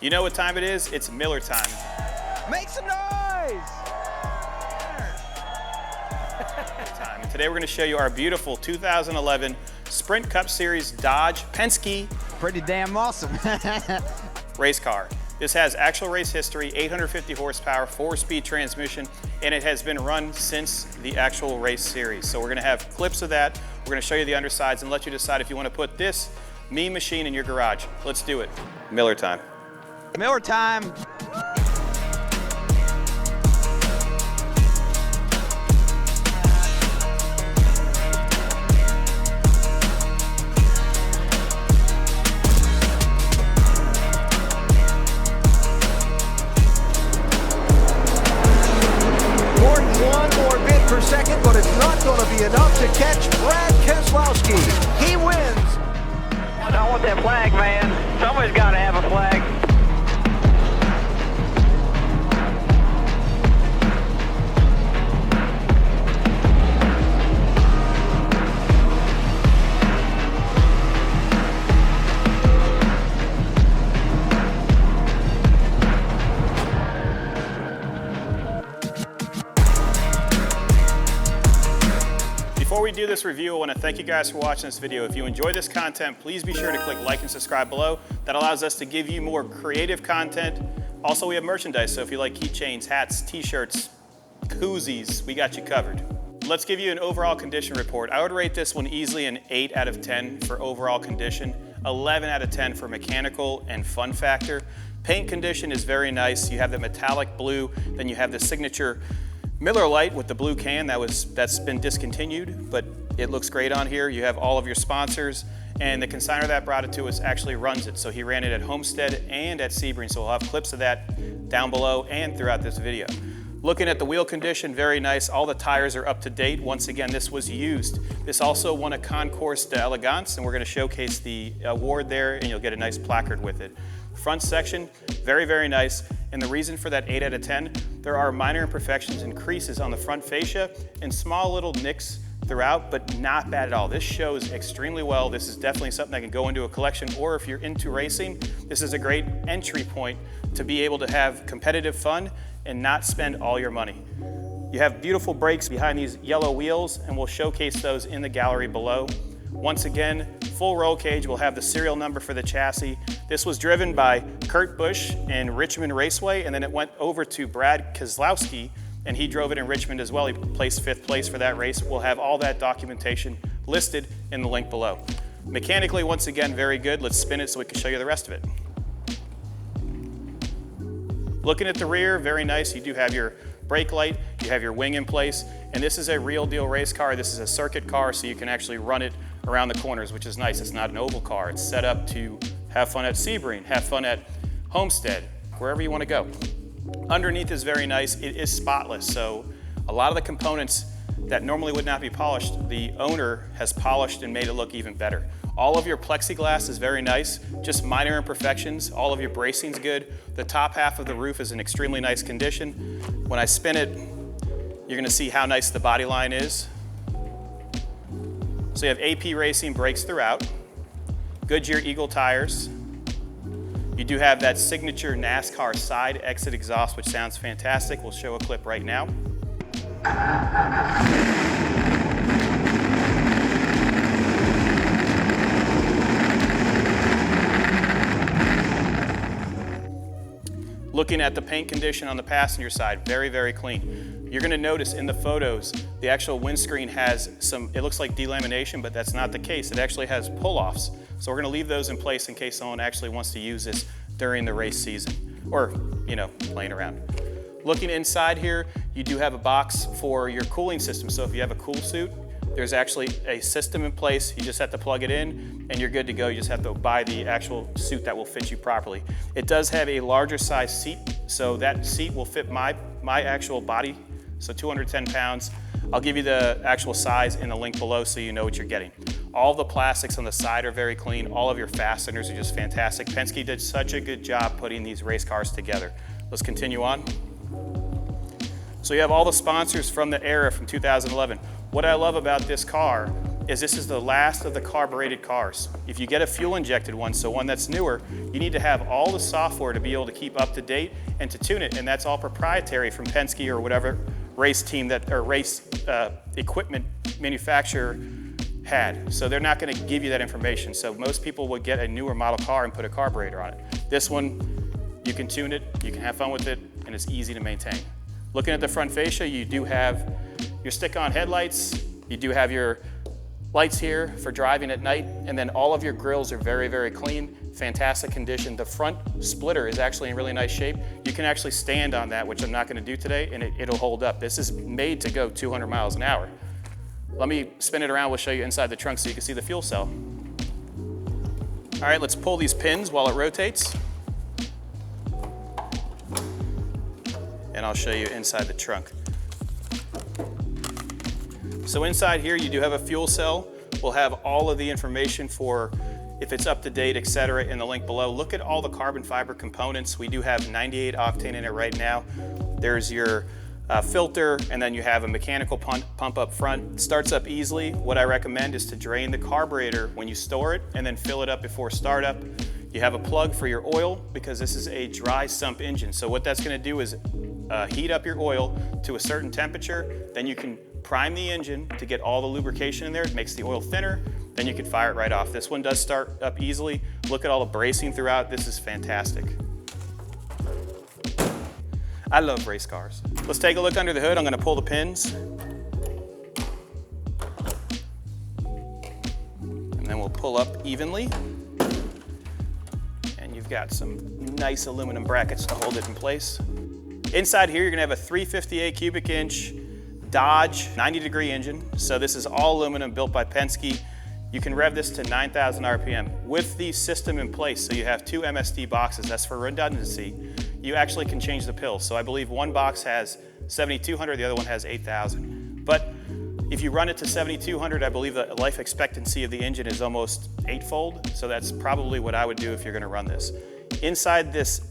You know what time it is? It's Miller time. Make some noise! And today we're going to show you our beautiful 2011 Sprint Cup Series Dodge Penske Pretty damn awesome. race car. This has actual race history, 850 horsepower, 4-speed transmission, and it has been run since the actual race series. So we're going to have clips of that. We're going to show you the undersides and let you decide if you want to put this mean machine in your garage. Let's do it. Miller time. Miller time. One more bit per second, but it's not going to be enough to catch Brad Keselowski. He wins. I don't want that flag, man. Somebody's got to have a flag. Before we do this review, I want to thank you guys for watching this video. If you enjoy this content, please be sure to click like and subscribe below. That allows us to give you more creative content. Also, we have merchandise, so if you like keychains, hats, t-shirts, koozies, we got you covered. Let's give you an overall condition report. I would rate this one easily an 8 out of 10 for overall condition, 11 out of 10 for mechanical and fun factor. Paint condition is very nice. You have the metallic blue, then you have the signature Miller Lite with the blue can that's been discontinued, but it looks great on here. You have all of your sponsors, and the consignor that brought it to us actually runs it. So he ran it at Homestead and at Sebring, so we'll have clips of that down below and throughout this video. Looking at the wheel condition, very nice. All the tires are up to date. Once again, this was used. This also won a Concours d'Elegance, and we're gonna showcase the award there, and you'll get a nice placard with it. Front section, very, very nice. And the reason for that 8 out of 10, there are minor imperfections and creases on the front fascia and small little nicks throughout, but not bad at all. This shows extremely well. This is definitely something that can go into a collection, or if you're into racing, this is a great entry point to be able to have competitive fun and not spend all your money. You have beautiful brakes behind these yellow wheels, and we'll showcase those in the gallery below. Once again, full roll cage. We'll have the serial number for the chassis. This was driven by Kurt Busch in Richmond Raceway, and then it went over to Brad Keselowski, and he drove it in Richmond as well. He placed 5th place for that race. We'll have all that documentation listed in the link below. Mechanically, once again, very good. Let's spin it so we can show you the rest of it. Looking at the rear, very nice. You do have your brake light, you have your wing in place, and this is a real deal race car. This is a circuit car, so you can actually run it around the corners, which is nice. It's not an oval car. It's set up to have fun at Sebring, have fun at Homestead, wherever you want to go. Underneath is very nice. It is spotless, so a lot of the components that normally would not be polished, the owner has polished and made it look even better. All of your plexiglass is very nice, just minor imperfections. All of your bracing's good. The top half of the roof is in extremely nice condition. When I spin it, you're gonna see how nice the body line is. So you have AP Racing brakes throughout, Goodyear Eagle tires. You do have that signature NASCAR side exit exhaust, which sounds fantastic. We'll show a clip right now. Looking at the paint condition on the passenger side, very, very clean. You're gonna notice in the photos, the actual windscreen has some, it looks like delamination, but that's not the case. It actually has pull-offs. So we're gonna leave those in place in case someone actually wants to use this during the race season, or, you know, playing around. Looking inside here, you do have a box for your cooling system. So if you have a cool suit, there's actually a system in place. You just have to plug it in and you're good to go. You just have to buy the actual suit that will fit you properly. It does have a larger size seat, so that seat will fit my actual body, so 210 pounds. I'll give you the actual size in the link below so you know what you're getting. All the plastics on the side are very clean. All of your fasteners are just fantastic. Penske did such a good job putting these race cars together. Let's continue on. So you have all the sponsors from the era from 2011. What I love about this car is this is the last of the carbureted cars. If you get a fuel injected one, so one that's newer, you need to have all the software to be able to keep up to date and to tune it, and that's all proprietary from Penske or whatever race team that, or race equipment manufacturer had. So they're not gonna give you that information. So most people would get a newer model car and put a carburetor on it. This one, you can tune it, you can have fun with it, and it's easy to maintain. Looking at the front fascia, you do have your stick-on headlights, you do have your lights here for driving at night, and then all of your grills are very, very clean, fantastic condition. The front splitter is actually in really nice shape. You can actually stand on that, which I'm not gonna do today, and it'll hold up. This is made to go 200 miles an hour. Let me spin it around, we'll show you inside the trunk so you can see the fuel cell. All right, let's pull these pins while it rotates. And I'll show you inside the trunk. So inside here, you do have a fuel cell. We'll have all of the information for if it's up to date, et cetera, in the link below. Look at all the carbon fiber components. We do have 98 octane in it right now. There's your filter, and then you have a mechanical pump up front. It starts up easily. What I recommend is to drain the carburetor when you store it and then fill it up before startup. You have a plug for your oil because this is a dry sump engine. So what that's gonna do is heat up your oil to a certain temperature, then you can prime the engine to get all the lubrication in there. It makes the oil thinner, then you can fire it right off. This one does start up easily. Look at all the bracing throughout. This is fantastic. I love race cars. Let's take a look under the hood. I'm gonna pull the pins. And then we'll pull up evenly. And you've got some nice aluminum brackets to hold it in place. Inside here, you're gonna have a 358 cubic inch Dodge 90-degree engine. So this is all aluminum, built by Penske. You can rev this to 9,000 RPM with the system in place. So you have two MSD boxes. That's for redundancy. You actually can change the pills. So I believe one box has 7,200, the other one has 8,000. But if you run it to 7,200, I believe the life expectancy of the engine is almost 8-fold. So that's probably what I would do if you're gonna run this. Inside this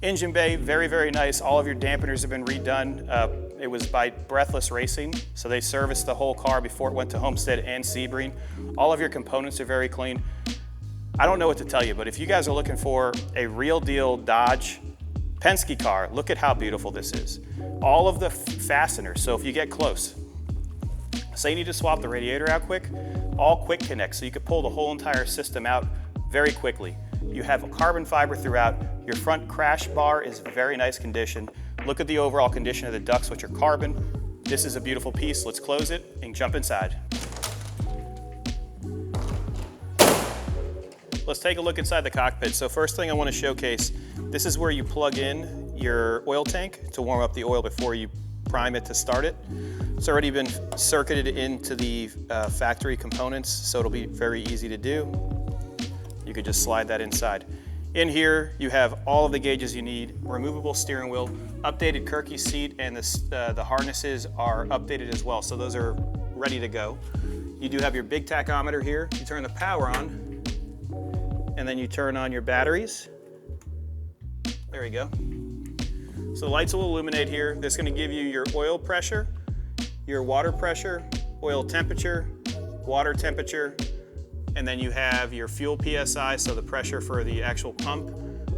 engine bay, very, very nice. All of your dampeners have been redone. It was by Breathless Racing, so they serviced the whole car before it went to Homestead and Sebring. All of your components are very clean. I don't know what to tell you, but if you guys are looking for a real deal Dodge Penske car, look at how beautiful this is. All of the fasteners, so if you get close, say you need to swap the radiator out quick, all quick connect, so you could pull the whole entire system out very quickly. You have a carbon fiber throughout. Your front crash bar is very nice condition. Look at the overall condition of the ducts, which are carbon. This is a beautiful piece. Let's close it and jump inside. Let's take a look inside the cockpit. So first thing I want to showcase, this is where you plug in your oil tank to warm up the oil before you prime it to start it. It's already been circuited into the factory components, so it'll be very easy to do. You could just slide that inside. In here, you have all of the gauges you need, removable steering wheel, updated Kirky seat, and the harnesses are updated as well, so those are ready to go. You do have your big tachometer here. You turn the power on, and then you turn on your batteries. There you go. So the lights will illuminate here. This is gonna give you your oil pressure, your water pressure, oil temperature, water temperature, and then you have your fuel PSI, so the pressure for the actual pump,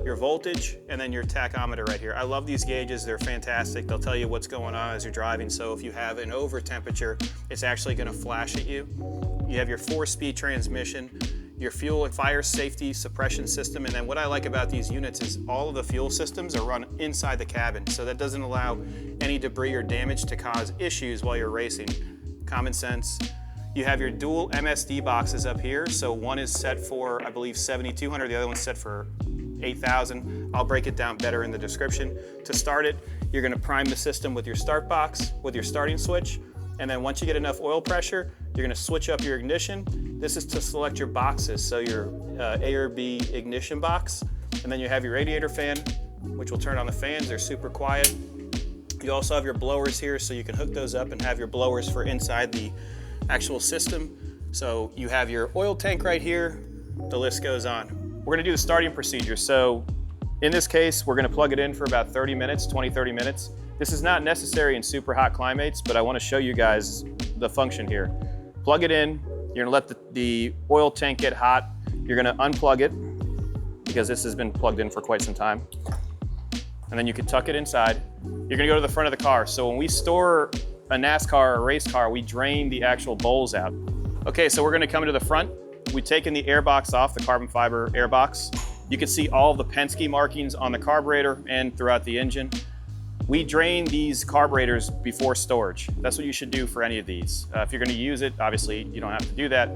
your voltage, and then your tachometer right here. I love these gauges, they're fantastic. They'll tell you what's going on as you're driving, so if you have an over temperature, it's actually gonna flash at you. You have your 4-speed transmission, your fuel and fire safety suppression system, and then what I like about these units is all of the fuel systems are run inside the cabin, so that doesn't allow any debris or damage to cause issues while you're racing. Common sense. You have your dual MSD boxes up here. So one is set for, I believe, 7,200. The other one's set for 8,000. I'll break it down better in the description. To start it, you're gonna prime the system with your start box, with your starting switch. And then once you get enough oil pressure, you're gonna switch up your ignition. This is to select your boxes. So your A or B ignition box. And then you have your radiator fan, which will turn on the fans. They're super quiet. You also have your blowers here, so you can hook those up and have your blowers for inside the actual system. So you have your oil tank right here, the list goes on. We're gonna do the starting procedure. So in this case, we're gonna plug it in for about 30 minutes, 20, 30 minutes. This is not necessary in super hot climates, but I wanna show you guys the function here. Plug it in, You're gonna let the oil tank get hot. You're gonna unplug it because this has been plugged in for quite some time. And then you can tuck it inside. You're gonna go to the front of the car. So when we store a NASCAR or a race car, we drain the actual bowls out. Okay, so we're gonna come into the front. We've taken the air box off, the carbon fiber air box. You can see all of the Penske markings on the carburetor and throughout the engine. We drain these carburetors before storage. That's what you should do for any of these. If you're gonna use it, obviously you don't have to do that.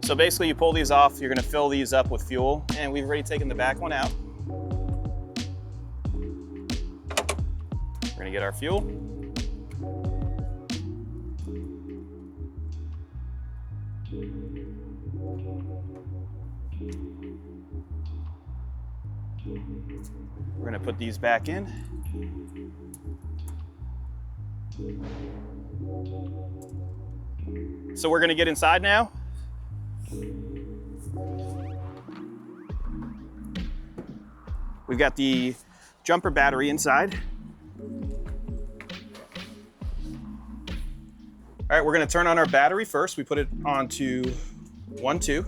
So basically you pull these off, you're gonna fill these up with fuel, and we've already taken the back one out. We're gonna get our fuel. We're gonna put these back in. So we're gonna get inside now. We've got the jumper battery inside. All right, we're gonna turn on our battery first. We put it onto 1, 2.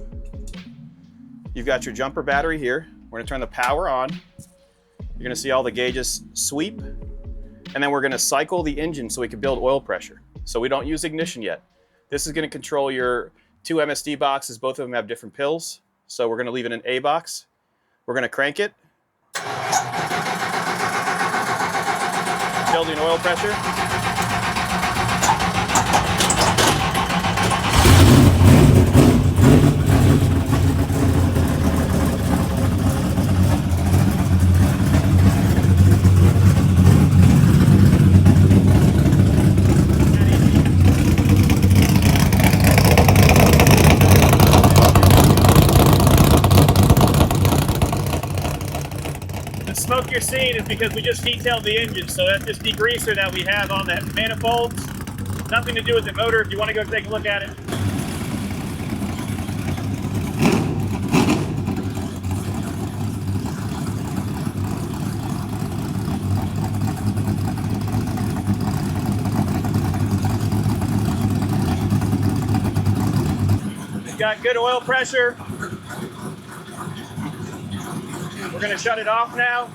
You've got your jumper battery here. We're gonna turn the power on. You're gonna see all the gauges sweep, and then we're gonna cycle the engine so we can build oil pressure. So we don't use ignition yet. This is gonna control your 2 MSD boxes. Both of them have different pills. So we're gonna leave it in A box. We're gonna crank it. Building oil pressure. The smoke you're seeing is because we just detailed the engine, so that's just degreaser that we have on the manifolds. Nothing to do with the motor. If you want to go take a look at it. We've got good oil pressure. We're going to shut it off now.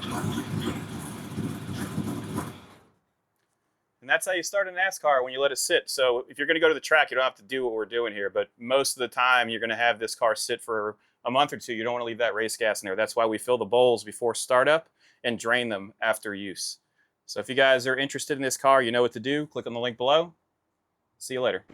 And that's how you start a NASCAR, when you let it sit. So if you're going to go to the track, you don't have to do what we're doing here. But most of the time, you're going to have this car sit for a month or two. You don't want to leave that race gas in there. That's why we fill the bowls before startup and drain them after use. So if you guys are interested in this car, you know what to do. Click on the link below. See you later.